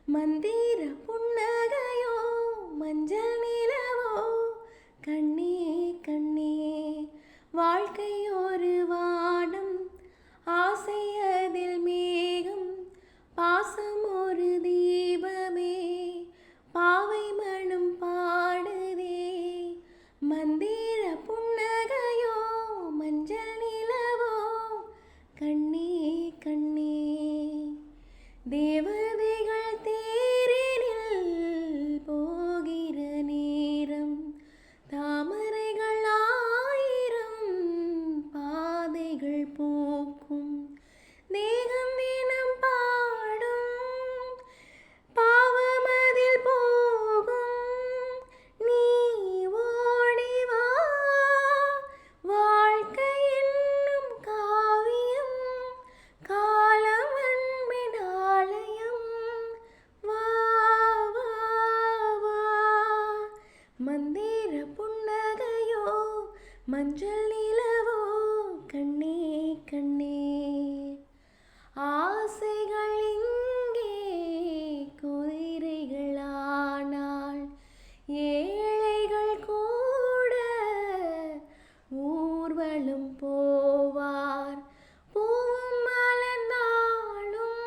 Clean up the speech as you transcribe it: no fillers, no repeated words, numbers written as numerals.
மந்திர புன்னகையோ மஞ்சள் நிலவோ கண்ணே கண்ணே வாழ்க்கை ஒரு வானம் ஆசை அதில் மேகம் பாசம் ஒரு தீபமே பாவை மனம் பாடுதே மந்திர புன்னகையோ மஞ்சள் நிலவோ கண்ணே கண்ணே தேவதைகள் தேரினில் போகிற நேரம் தாமரைகள் ஆயிரம் பாதைகள் போக்கும் தேகம் தினம் பாடும் பாவமதில் போகும் நீ ஓடிவா வாழ்க்கை என்னும் காவியம் காலம் அன்பின் ஆலயம் வா வா வா மந்திர புன்னகையோ மஞ்சள் நிலவோ கண்ணே கண்ணே ஆசைகள் இங்கே குதிரைகளானால் ஏழைகள் கூட ஊர்வலம் போவார் பூவும் மலர்ந்தாலும்